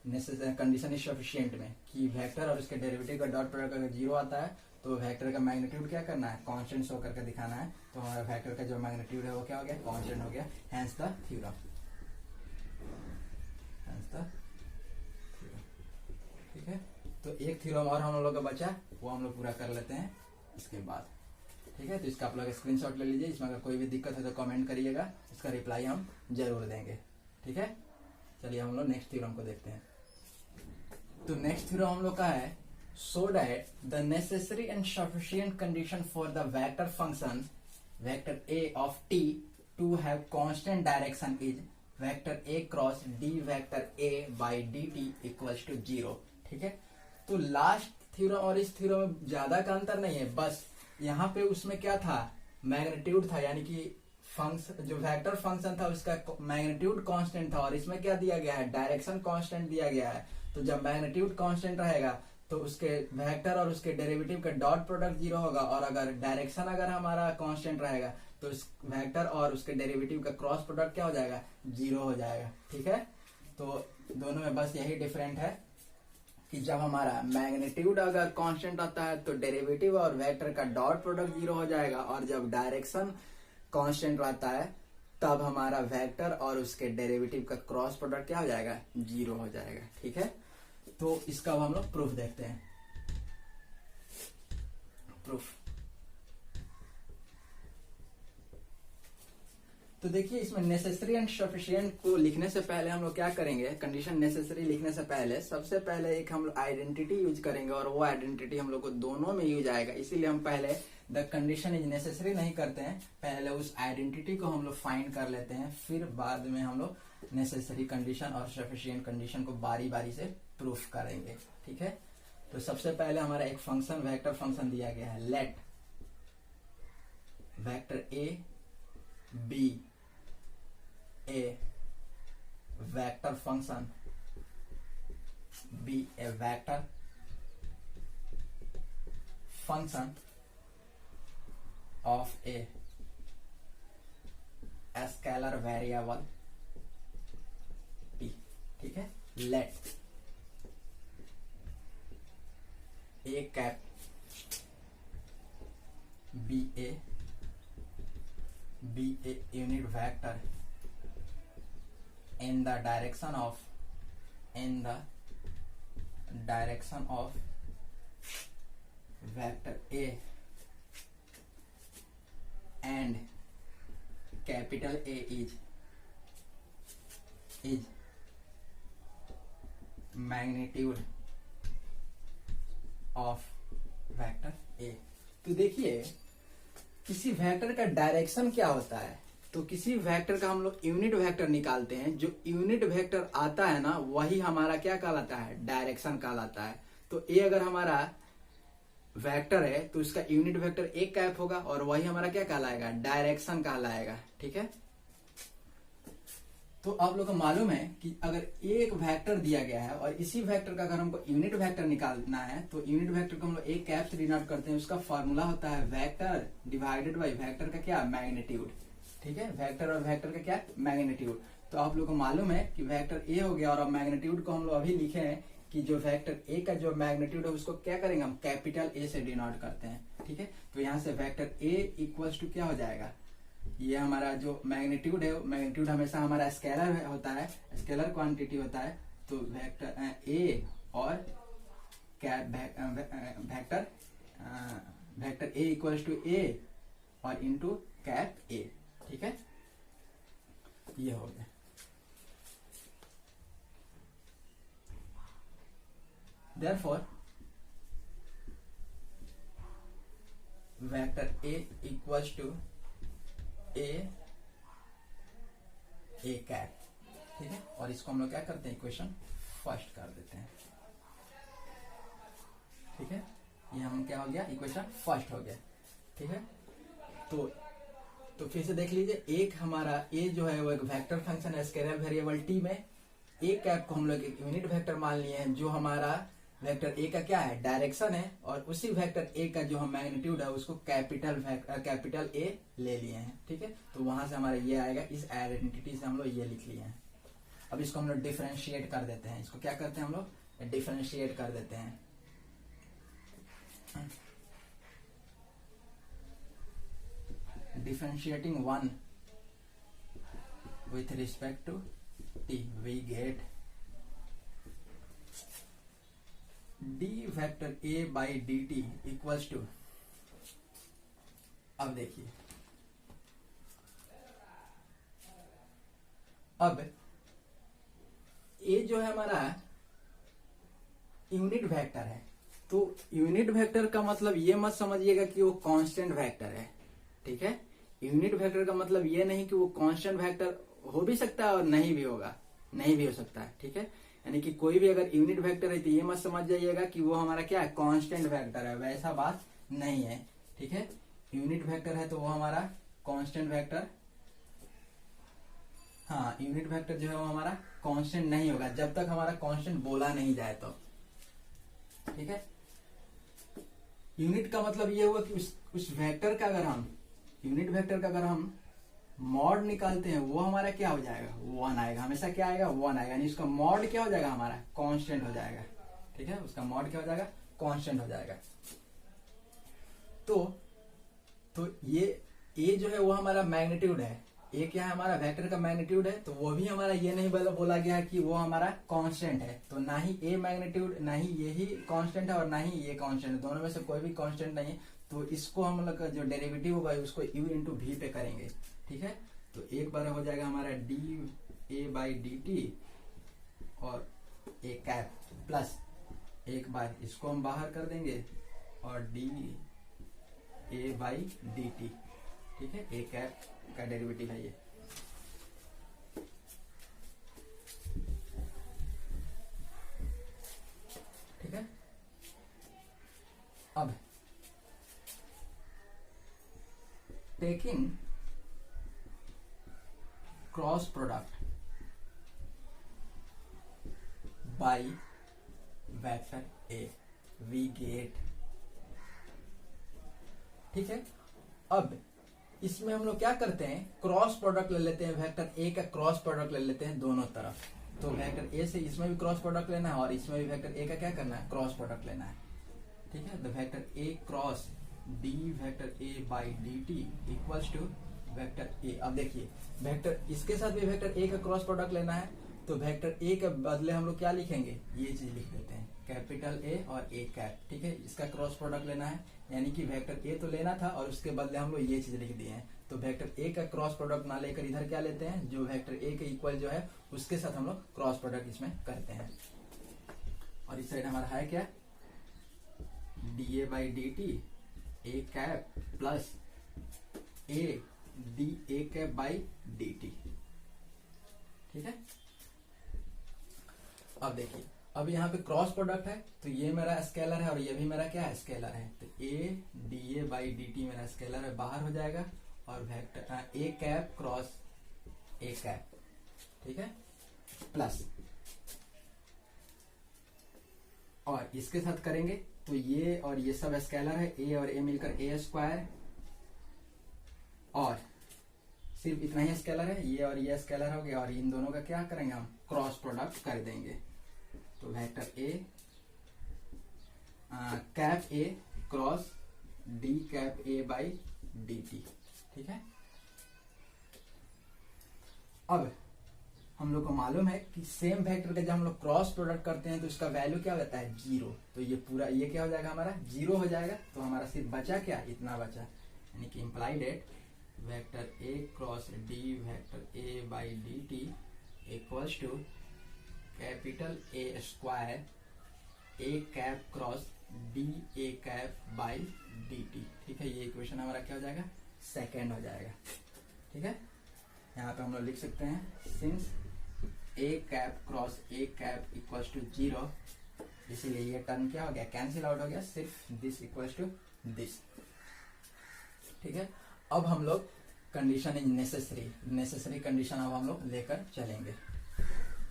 कंडीशन इज सफिशिएंट में कि वेक्टर और उसके डेरिवेटिव का डॉट प्रोडक्ट अगर 0 आता है तो वेक्टर का मैग्नीट्यूड क्या करना है, कांस्टेंट शो करके दिखाना है। तो हमारा वेक्टर का जो मैग्नीट्यूड है वो क्या हो गया, कांस्टेंट हो गया, हेंस द थ्योरम। ठीक है, तो एक थ्योरम और हम लोग का बचा, वो हम लोग पूरा कर लेते हैं इसके बाद। ठीक है, तो इसका आप लोग स्क्रीनशॉट ले लीजिए, इसमें अगर कोई भी दिक्कत है तो कमेंट करिएगा, इसका रिप्लाई हम जरूर देंगे। ठीक है, चलिए हम लोग नेक्स्ट थ्योरम को देखते हैं। तो नेक्स्ट थ्योरम हम लोग का है, so that the necessary and sufficient condition for the vector function vector a of t to have constant direction is vector a cross d vector a by dt equals to 0। ठीक है, तो last theorem और इस theorem में ज्यादा का अंतर नहीं है, बस यहाँ पे उसमें क्या था, मैग्नीट्यूड था, यानी कि फंक्शन जो वेक्टर फंक्शन था उसका मैग्नीट्यूड कांस्टेंट था, और इसमें क्या दिया गया है, डायरेक्शन कांस्टेंट दिया गया है। तो जब मैग्नीट्यूड कांस्टेंट रहेगा तो उसके वेक्टर और उसके डेरिवेटिव का डॉट प्रोडक्ट 0 होगा, और अगर डायरेक्शन अगर हमारा कांस्टेंट रहेगा तो उस वेक्टर और उसके डेरिवेटिव का क्रॉस प्रोडक्ट क्या हो जाएगा, 0 हो जाएगा। ठीक है, तो दोनों में बस यही डिफरेंट है कि जब हमारा मैग्नीट्यूड अगर कांस्टेंट आता है तो डेरिवेटिव और वेक्टर का डॉट प्रोडक्ट 0 हो जाएगा, और जब डायरेक्शन कांस्टेंट रहता है तब हमारा वेक्टर और उसके डेरिवेटिव का क्रॉस प्रोडक्ट क्या हो जाएगा, 0 हो जाएगा। ठीक है, तो इसका अब हम लोग प्रूफ देखते हैं। प्रूफ तो देखिए, इसमें नेसेसरी एंड सफिशिएंट को लिखने से पहले हम लोग क्या करेंगे, कंडीशन नेसेसरी लिखने से पहले सबसे पहले एक हम लोग आइडेंटिटी यूज करेंगे, और वो आइडेंटिटी हम लोग को दोनों में यूज आएगा, इसीलिए हम पहले द कंडीशन इज नेसेसरी नहीं करते हैं, पहले उस आइडेंटिटी को हम लोग फाइंड कर लेते हैं, फिर बाद में हम लोग नेसेसरी कंडीशन और सफिशिएंट कंडीशन को बारी बारी से प्रूफ करेंगे। ठीक है, तो सबसे पहले हमारा एक फंक्शन वेक्टर फंक्शन दिया गया है, let vector A B a vector function be a vector function of a scalar variable p। ठीक है, let a cap be a unit vector in the direction of vector a and capital A is magnitude of vector A. तो देखिए, किसी vector का direction क्या होता है, तो किसी वेक्टर का हम लोग यूनिट वेक्टर निकालते हैं, जो यूनिट वेक्टर आता है ना वही हमारा क्या कहलाता है, डायरेक्शन कहलाता है। तो ए अगर हमारा वेक्टर है तो उसका यूनिट वेक्टर ए कैप होगा, और वही हमारा क्या कहलाएगा, डायरेक्शन कहलाएगा। ठीक है, तो आप लोग को मालूम है कि अगर एक वेक्टर दिया गया है और इसी वेक्टर का अगर हमको यूनिट वेक्टर निकालना है तो यूनिट वेक्टर को हम लोग एक कैप से डिनोट करते हैं, उसका फॉर्मूला होता है वेक्टर डिवाइडेड बाय वेक्टर का क्या, मैग्नीट्यूड। ठीक है, वेक्टर और वेक्टर का क्या, मैग्नीट्यूड। तो आप लोग को मालूम है कि वेक्टर ए हो गया, और अब मैग्नीट्यूड को हम लोग अभी लिखे हैं कि जो वेक्टर ए का जो मैग्नीट्यूड है उसको क्या करेंगे, हम कैपिटल ए से डिनोट करते हैं। ठीक है, तो यहाँ से वेक्टर ए इक्वल्स टू क्या हो जाएगा, ये हमारा जो मैग्नीट्यूड है, मैग्नीट्यूड हमेशा हमारा स्केलर होता है, स्केलर क्वांटिटी होता है। तो वेक्टर ए और vector a equals to a और इंटू कैप ए। ठीक है, ये हो गया। Therefore vector a equals to a cap. ठीक है, और इसको हम लोग क्या करते हैं, इक्वेशन फर्स्ट कर देते हैं। ठीक है, ये हम क्या हो गया, इक्वेशन फर्स्ट हो गया। ठीक है, तो फिर से देख लीजिए, एक हमारा ए जो है वो एक वेक्टर फंक्शन है स्केलर वेरिएबल टी में। ए कैप को हम लोग एक यूनिट वेक्टर मान लिए हैं, जो हमारा वेक्टर ए का क्या है, डायरेक्शन है, और उसी वेक्टर ए का जो हम मैग्नीट्यूड है उसको कैपिटल ए ले लिए हैं। ठीक है, तो वहां से हमारा ये आएगा, इस आइडेंटिटी से हम लोग ये लिख लिए हैं। अब इसको हम लोग डिफरेंशिएट कर देते हैं। इसको क्या करते हैं हम लोग, डिफरेंशिएट कर देते हैं। differentiating 1 with respect to t, we get d vector a by dt equals to, अब देखिए, अब a जो है हमारा यूनिट वेक्टर है, तो यूनिट वेक्टर का मतलब ये मत समझिएगा कि वो कांस्टेंट वेक्टर है। ठीक है, यूनिट वेक्टर का मतलब ये नहीं कि वो कांस्टेंट वेक्टर हो भी सकता है और नहीं भी होगा, नहीं भी हो सकता है। ठीक है, यानी कि कोई भी अगर यूनिट वेक्टर है तो ये मत समझ जाइएगा कि वो हमारा क्या है, कांस्टेंट वेक्टर है, वैसा बात नहीं है। ठीक है, यूनिट वेक्टर है तो वो हमारा कांस्टेंट वेक्टर, हाँ यूनिट वेक्टर जो है वो हमारा कांस्टेंट नहीं होगा जब तक हमारा कांस्टेंट बोला नहीं जाए तो। ठीक है, यूनिट का मतलब ये हुआ कि उस वेक्टर का अगर हम यूनिट वेक्टर का अगर हम मॉड निकालते हैं वो हमारा क्या हो जाएगा, 1 आएगा, हमेशा क्या आएगा, 1 आएगा, यानी उसका मॉड क्या हो जाएगा, हमारा कांस्टेंट हो जाएगा। ठीक है, उसका मॉड क्या हो जाएगा, कांस्टेंट हो जाएगा। तो ये जो है वो हमारा मैग्नीट्यूड है, ये क्या है, हमारा वेक्टर का मैग्नीट्यूड है, तो वो भी हमारा ये नहीं बोला गया है कि वो हमारा कांस्टेंट है। तो ना ही ए मैग्नीट्यूड, ना ही ये ही कांस्टेंट है और ना ही ये कांस्टेंट है, दोनों में से कोई भी कांस्टेंट नहीं है। तो इसको हम लोग का जो डेरिवेटिव होगा उसको u इंटू वी पे करेंगे। ठीक है, तो एक बार हो जाएगा हमारा D a by d t और ए कैप प्लस एक बार इसको हम बाहर कर देंगे और d a by d t. ठीक है, ए कैप का डेरिवेटिव है ये। ठीक है, अब taking cross product by vector a we get. ठीक है, अब इसमें हम लोग क्या करते हैं, क्रॉस प्रोडक्ट ले लेते हैं, वेक्टर ए का क्रॉस प्रोडक्ट ले लेते हैं दोनों तरफ। तो वेक्टर ए से इसमें भी क्रॉस प्रोडक्ट लेना है और इसमें भी वेक्टर ए का क्या करना है, क्रॉस प्रोडक्ट लेना है। ठीक है, the vector a cross d vector a by d t equals to vector a. अब देखिए, वेक्टर इसके साथ भी वेक्टर ए का क्रॉस प्रोडक्ट लेना है, तो वेक्टर ए के बदले हम लोग क्या लिखेंगे, ये चीज लिख देते हैं, कैपिटल ए और ए कैप। ठीक है, इसका क्रॉस प्रोडक्ट लेना है, यानी कि वेक्टर ए तो लेना था और उसके बदले हम लोग ये चीज लिख दिए हैं। तो वेक्टर ए का क्रॉस प्रोडक्ट ना लेकर इधर क्या लेते हैं, जो वेक्टर ए के इक्वल जो है उसके साथ हम लोग क्रॉस प्रोडक्ट इसमें करते हैं। और इस साइड हमारा है क्या, D a by d T A cap plus A d a cap by d t. ठीक है, अब देखिए, अब यहाँ पे क्रॉस प्रोडक्ट है तो ये मेरा स्केलर है और ये भी मेरा क्या है, स्केलर है। तो ए d a by d T मेरा स्केलर है, बाहर हो जाएगा, और vector a cap cross a cap. ठीक है, प्लस और इसके साथ करेंगे तो ये और ये सब स्केलर है, ए और ए मिलकर ए स्क्वायर, और सिर्फ इतना ही स्केलर है, ये और ये स्केलर हो गया, और इन दोनों का क्या करेंगे, हम क्रॉस प्रोडक्ट कर देंगे। तो vector a cap A cross D cap a by d t. ठीक है, अब हम लोग को मालूम है कि सेम वेक्टर का जब हम लोग क्रॉस प्रोडक्ट करते हैं तो इसका वैल्यू क्या होता है, 0। तो ये पूरा ये क्या हो जाएगा, हमारा 0 हो जाएगा। तो हमारा सिर्फ बचा क्या, इतना बचा, यानी कि implies that vector a cross d vector a by d t equals to capital a square a cap cross d a cap by d t. ठीक है, ये इक्वेशन हमारा क्या हो जाएगा, सेकेंड हो जाएगा। ठीक है, यहाँ पे हम लोग लिख सकते हैं since a cap cross a cap equals to 0, इसीलिए ये टर्म क्या हो गया, कैंसिल आउट हो गया, सिर्फ दिस इक्वल्स टू दिस। ठीक है, अब हम लोग कंडीशन इज नेसेसरी कंडीशन अब हम लोग लेकर चलेंगे।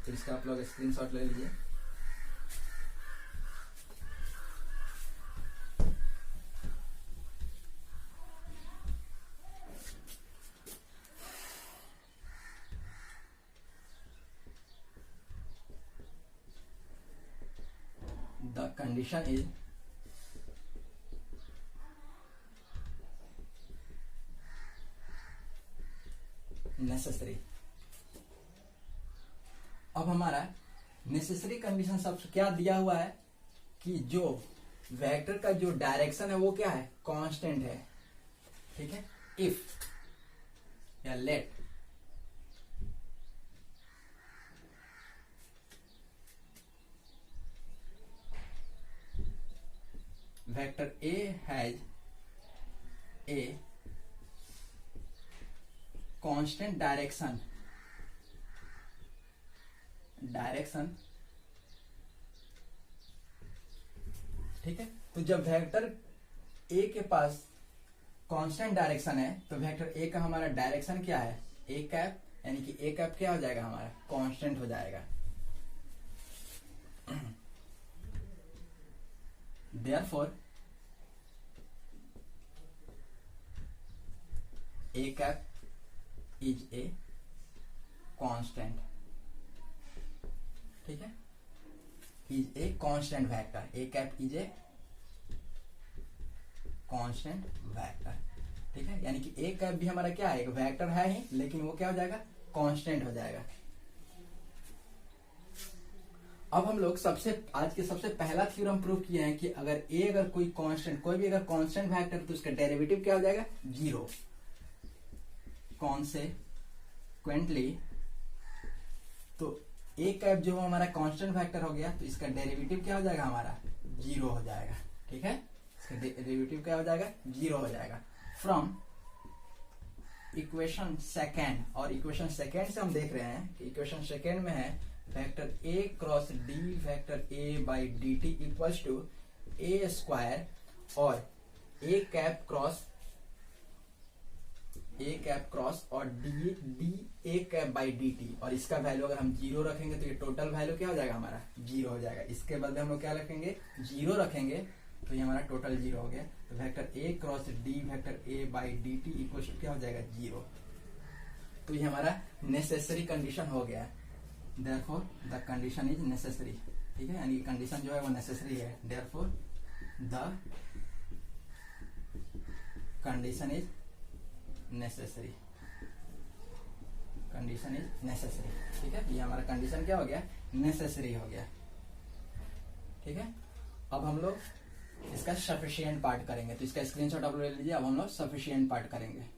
तो इसका आप लोग स्क्रीनशॉट ले लीजिए। The condition is necessary। अब हमारा नेसेसरी कंडीशन सबसे क्या दिया हुआ है कि जो वेक्टर का जो डायरेक्शन है वो क्या है, कांस्टेंट है। ठीक है, इफ या late vector A has a constant direction ठीक है, तो जब वेक्टर A के पास कांस्टेंट डायरेक्शन है तो वेक्टर A का हमारा डायरेक्शन क्या है, A कैप, यानी कि A कैप क्या हो जाएगा, हमारा कांस्टेंट हो जाएगा। Therefore A cap is a constant। ठीक है, is a constant vector। A cap is a constant vector। ठीक है, यानी कि A cap भी हमारा क्या है, एक वेक्टर है ही, लेकिन वो क्या हो जाएगा, कांस्टेंट हो जाएगा। अब हम लोग आज के सबसे पहला थ्योरम प्रूव किए हैं कि अगर कोई कांस्टेंट, कोई भी अगर कांस्टेंट वेक्टर तो उसका डेरिवेटिव क्या हो जाएगा, 0। कॉन्सेक्वेंटली तो ए कैप जो हमारा कांस्टेंट वेक्टर हो गया तो इसका डेरिवेटिव क्या हो जाएगा, हमारा 0 हो जाएगा। ठीक है, इसका डेरिवेटिव क्या हो जाएगा, 0 हो जाएगा। फ्रॉम इक्वेशन सेकेंड, और इक्वेशन सेकेंड से हम देख रहे हैं कि इक्वेशन सेकेंड में है vector a cross d vector a by d t equals to a square और ए कैप क्रॉस और d a cap by d t, और इसका वैल्यू अगर हम 0 रखेंगे तो ये टोटल वैल्यू क्या हो जाएगा, हमारा 0 हो जाएगा। इसके बदले हम लोग क्या रखेंगे, 0 रखेंगे तो ये हमारा टोटल 0 हो गया। तो vector a cross d vector a by d t equals to क्या हो जाएगा, 0। तो ये हमारा नेसेसरी कंडीशन हो गया। Therefore the condition is necessary। ठीक है, यानी कंडीशन जो है वो नेसेसरी है। Therefore the condition is necessary। Condition is necessary. ठीक है, ये हमारा कंडीशन क्या हो गया, नेसेसरी हो गया। ठीक है, अब हम लोग इसका सफिशिएंट पार्ट करेंगे, तो इसका स्क्रीनशॉट आप ले लीजिए। अब हम लोग सफिशिएंट पार्ट करेंगे।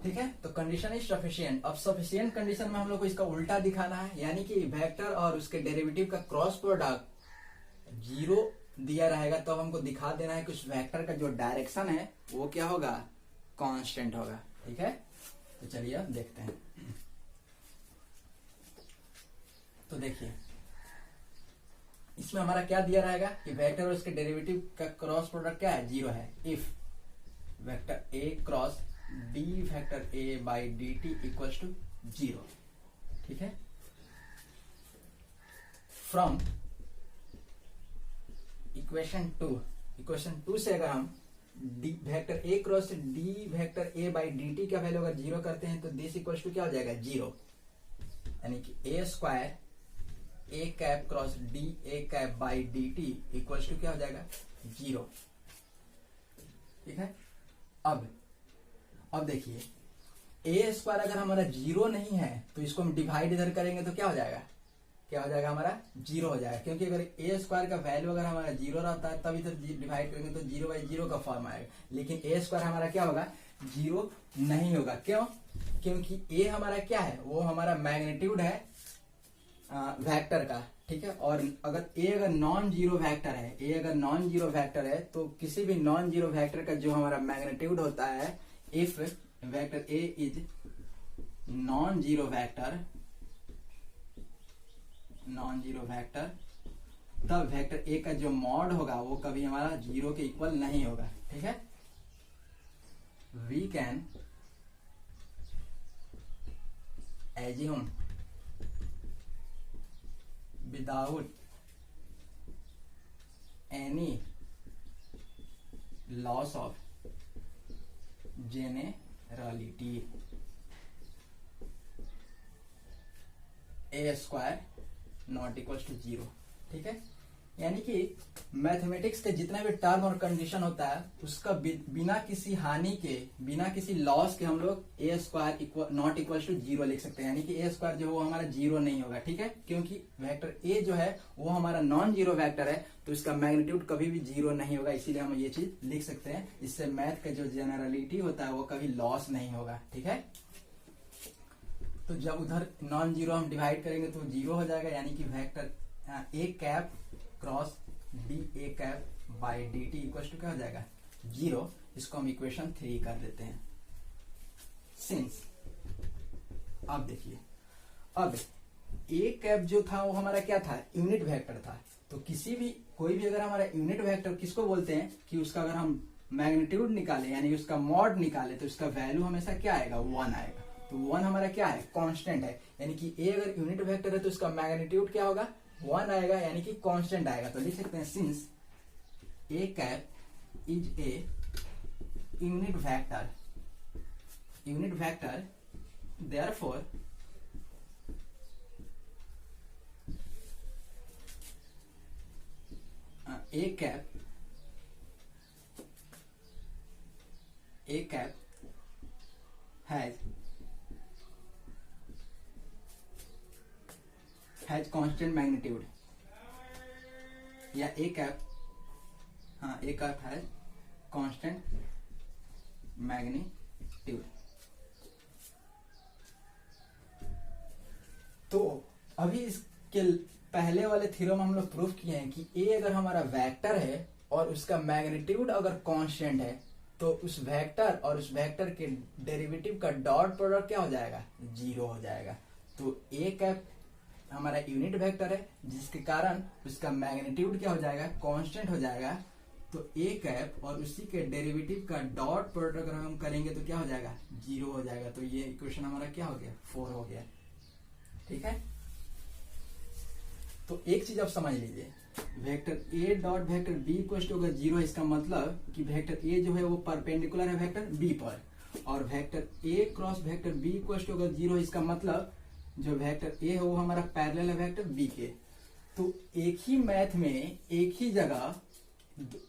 ठीक है, तो कंडीशन इज सफिशिएंट। अब सफिशिएंट कंडीशन में हम लोग को इसका उल्टा दिखाना है, यानी कि वेक्टर और उसके डेरिवेटिव का क्रॉस प्रोडक्ट 0 दिया रहेगा तो हमको दिखा देना है कि उस वेक्टर का जो डायरेक्शन है वो क्या होगा, कांस्टेंट होगा। ठीक है, तो चलिए अब देखते हैं। तो देखिए इसमें हमारा क्या दिया रहेगा कि वेक्टर और उसके डेरिवेटिव का क्रॉस प्रोडक्ट क्या है, 0 है। If vector a cross d vector a by d t equals to 0। ठीक है, फ्रॉम इक्वेशन 2 से अगर हम d vector a cross d vector a by d t का वैल्यू अगर 0 करते हैं तो दिस इक्वल्स टू क्या हो जाएगा, 0, यानी कि a square a cap cross d a cap by d t equals to क्या हो जाएगा, 0। ठीक है। अब देखिए ए स्क्वायर अगर हमारा 0 नहीं है तो इसको हम डिवाइड इधर करेंगे तो क्या हो जाएगा, हमारा 0 हो जाएगा, क्योंकि अगर ए स्क्वायर का वैल्यू अगर हमारा 0 रहता है तब इधर डिवाइड करेंगे तो 0/0 का फॉर्म आएगा। लेकिन ए स्क्वायर हमारा क्या होगा, 0 नहीं होगा। क्यों? क्योंकि ए हमारा क्या है, वो हमारा मैग्नीट्यूड है वेक्टर का। ठीक है। और अगर नॉन जीरो वेक्टर है, ए अगर नॉन जीरो वेक्टर है तो किसी भी नॉन जीरो वेक्टर का जो हमारा मैग्नीट्यूड होता है, if vector a is non zero vector, तब वेक्टर ए का जो मॉड होगा वो कभी हमारा 0 के इक्वल नहीं होगा। ठीक है। We can assume without any loss of generality a square not equals to 0। ठीक है। यानी कि मैथमेटिक्स के जितना भी टर्म और कंडीशन होता है उसका बिना किसी हानि के, बिना किसी लॉस के हम लोग ए स्क्वायर नॉट इक्वल्स टू 0 लिख सकते हैं। यानी कि ए स्क्वायर जो वो हमारा 0 नहीं होगा। ठीक है। क्योंकि वेक्टर ए जो है वो हमारा नॉन जीरो वेक्टर है तो इसका मैग्नीट्यूड कभी भी 0 नहीं होगा, इसीलिए हम ये चीज लिख सकते हैं। इससे मैथ का जो जनरलिटी होता है वो कभी लॉस नहीं होगा। ठीक है। तो जब उधर नॉन जीरो हम डिवाइड करेंगे तो 0 हो जाएगा, यानी कि vector a cap cross d a cap by d t equal to क्या हो जाएगा, 0। इसको हम इक्वेशन 3 कर देते हैं। सिंस अब देखिए, अब ए कैप जो था वो हमारा क्या था, यूनिट वेक्टर था। तो कोई भी अगर हमारा यूनिट वेक्टर किसको बोलते हैं कि उसका अगर हम मैग्नीट्यूड निकाले यानी उसका मॉड निकाले तो उसका वैल्यू हमेशा क्या आएगा, 1 आएगा। तो 1 हमारा क्या है, कांस्टेंट है। यानी कि ए अगर यूनिट वेक्टर है तो उसका मैग्नीट्यूड क्या होगा, 1 आएगा, यानी कि कांस्टेंट आएगा। तो लिख सकते हैं since a cap is a unit vector therefore A cap has constant magnitude, या A cap has constant magnitude. तो अभी इसके पहले वाले थ्योरम हम लोग प्रूफ किए हैं कि ए अगर हमारा वेक्टर है और उसका मैग्नीट्यूड अगर कांस्टेंट है तो उस वेक्टर और उस वेक्टर के डेरिवेटिव का डॉट प्रोडक्ट क्या हो जाएगा, 0 हो जाएगा। तो ए कैप हमारा यूनिट वेक्टर है जिसके कारण उसका मैग्नीट्यूड क्या हो जाएगा, कांस्टेंट हो जाएगा। तो ए कैप और उसी के डेरिवेटिव का डॉट प्रोडक्ट अगर हम करेंगे तो क्या हो जाएगा, 0 हो जाएगा। तो ये इक्वेशन हमारा क्या हो गया, 4 हो गया। ठीक है। तो एक चीज आप समझ लीजिए, vector a dot vector b equal to 0 है। इसका मतलब कि वेक्टर ए जो है वो परपेंडिकुलर है वेक्टर बी पर, और vector a cross vector b equal to 0 है। इसका मतलब जो वेक्टर ए है वो हमारा पैरेलल है वेक्टर बी के। तो एक ही मैथ में एक ही जगह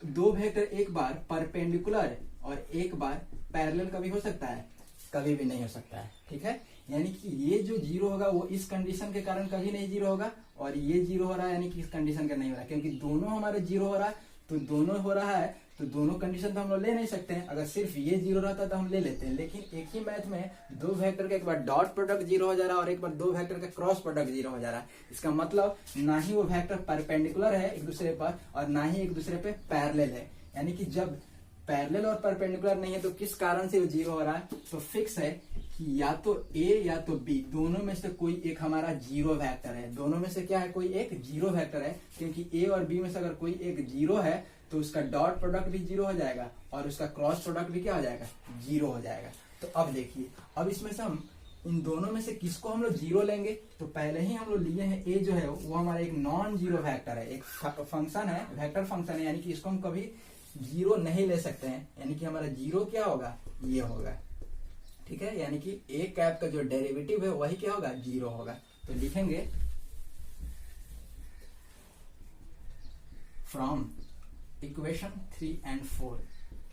दो वेक्टर एक बार परपेंडिकुलर और एक बार पैरेलल कभी हो सकता है, कभी भी नहीं हो सकता है। ठीक है। यानी कि ये जो 0 होगा वो इस कंडीशन के कारण कभी नहीं 0 होगा, और ये 0 हो रहा है यानी कि इस कंडीशन का नहीं हो रहा है। क्योंकि दोनों हमारे 0 हो रहा है, तो दोनों हो रहा है तो दोनों कंडीशन तो हम लोग ले नहीं सकते हैं। अगर सिर्फ ये 0 रहता तो हम ले लेते हैं, लेकिन एक ही मैथ में दो वेक्टर का एक बार डॉट प्रोडक्ट 0 हो जा रहा है और एक बार दो वेक्टर का क्रॉस प्रोडक्ट 0 हो जा रहा है। इसका मतलब ना ही वो वेक्टर परपेंडिकुलर है एक दूसरे पर और ना ही एक दूसरे पे पैरेलल है। यानी कि जब पैरेलल और परपेंडिकुलर नहीं है तो किस कारण से वो 0 हो रहा है, तो फिक्स है कि या तो ए या तो बी, दोनों में से कोई एक हमारा 0 वेक्टर है। दोनों में से क्या है, कोई एक 0 वेक्टर है। क्योंकि ए और बी में से अगर कोई एक 0 है तो उसका डॉट प्रोडक्ट भी 0 हो जाएगा और उसका क्रॉस प्रोडक्ट भी क्या हो जाएगा, 0 हो जाएगा। तो अब देखिए, अब इसमें से हम इन दोनों में से किसको हम लोग 0 लेंगे, तो पहले ही हम लोग लिए हैं ए जो है वो हमारा एक नॉन जीरो वेक्टर है, एक फंक्शन है, वेक्टर फंक्शन है। यानी कि इसको हम कभी 0 नहीं ले सकते हैं। यानी कि हमारा 0 क्या होगा, ये होगा। ठीक है। यानी कि ए कैप का जो डेरिवेटिव है वही क्या होगा, 0 होगा। तो लिखेंगे फ्रॉम इक्वेशन 3 and 4,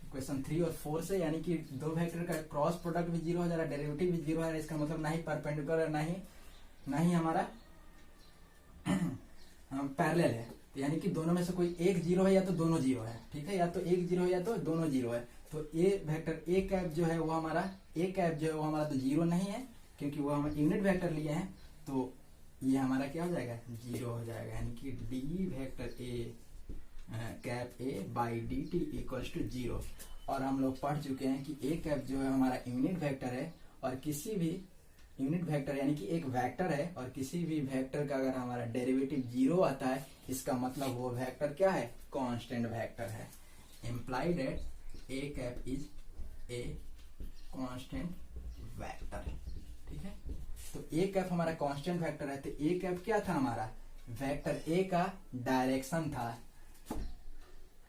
इक्वेशन 3 और 4 से, यानी कि दो वेक्टर का क्रॉस प्रोडक्ट भी जीरो हो जा रहा है, डेरिवेटिव भी जीरो है। इसका मतलब ना ही परपेंडिकुलर ना ही हमारा पैरेलल है। तो यानी कि दोनों में से कोई एक जीरो है या तो दोनों जीरो है, ठीक है, या तो एक जीरो है या तो दोनों जीरो है। तो ए वेक्टर ए कैप जो है वो हमारा तो जीरो नहीं है, क्योंकि वो हम यूनिट वेक्टर लिए हैं। तो ये हमारा क्या हो जाएगा, जीरो हो जाएगा। यानी कि d vector a cap a by d t equals to zero. और हम लोग पढ़ चुके हैं कि ए कैप जो है हमारा यूनिट वेक्टर है, और किसी भी यूनिट वेक्टर यानी कि एक वेक्टर है, और किसी भी वेक्टर का अगर हमारा डेरिवेटिव जीरो आता है, इसका मतलब वो वेक्टर क्या है, कांस्टेंट वेक्टर है। Implied that A cap is a constant vector, ठीक है। तो ए कैप हमारा कांस्टेंट वेक्टर है। तो ए कैप क्या था, हमारा वेक्टर ए का डायरेक्शन था,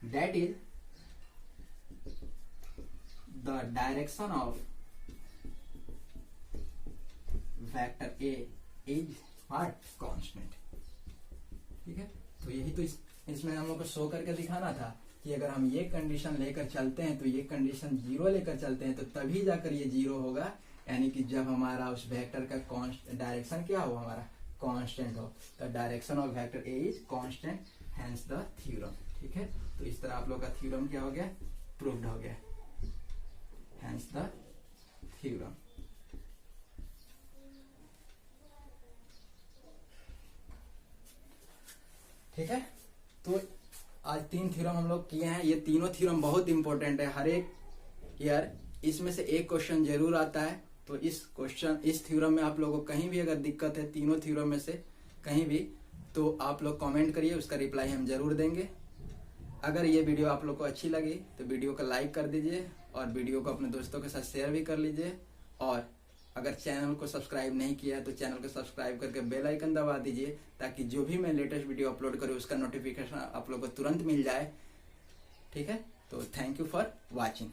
that is the direction of vector a is what, constant, ठीक है। तो यही तो इसमें हम लोग को शो करके दिखाना था कि अगर हम ये कंडीशन लेकर चलते हैं, तो ये कंडीशन जीरो लेकर चलते हैं, तो तभी जाकर ये जीरो होगा। यानी कि जब हमारा उस वेक्टर का डायरेक्शन क्या हो, हमारा कांस्टेंट हो। तो direction of vector a is constant, hence the theorem, ठीक है। तो इस तरह आप लोग का थ्योरम क्या हो गया, प्रूव्ड हो गया, हेंस द थ्योरम। ठीक है। तो आज 3 थ्योरम हम लोग किए हैं। ये तीनों थ्योरम बहुत इंपॉर्टेंट है, हर एक ईयर इसमें से एक क्वेश्चन जरूर आता है। तो इस थ्योरम में आप लोगों को कहीं भी अगर दिक्कत है तीनों थ्योरम में से कहीं भी, तो आप लोग कमेंट करिए, उसका रिप्लाई हम जरूर देंगे। अगर ये वीडियो आप लोग को अच्छी लगी तो वीडियो को लाइक कर दीजिए, और वीडियो को अपने दोस्तों के साथ शेयर भी कर लीजिए। और अगर चैनल को सब्सक्राइब नहीं किया है तो चैनल को सब्सक्राइब करके बेल आइकन दबा दीजिए, ताकि जो भी मैं लेटेस्ट वीडियो अपलोड करूँ उसका नोटिफिकेशन आप लोग को तुरंत मिल जाए, ठीक है। तो थैंक यू फॉर वॉचिंग।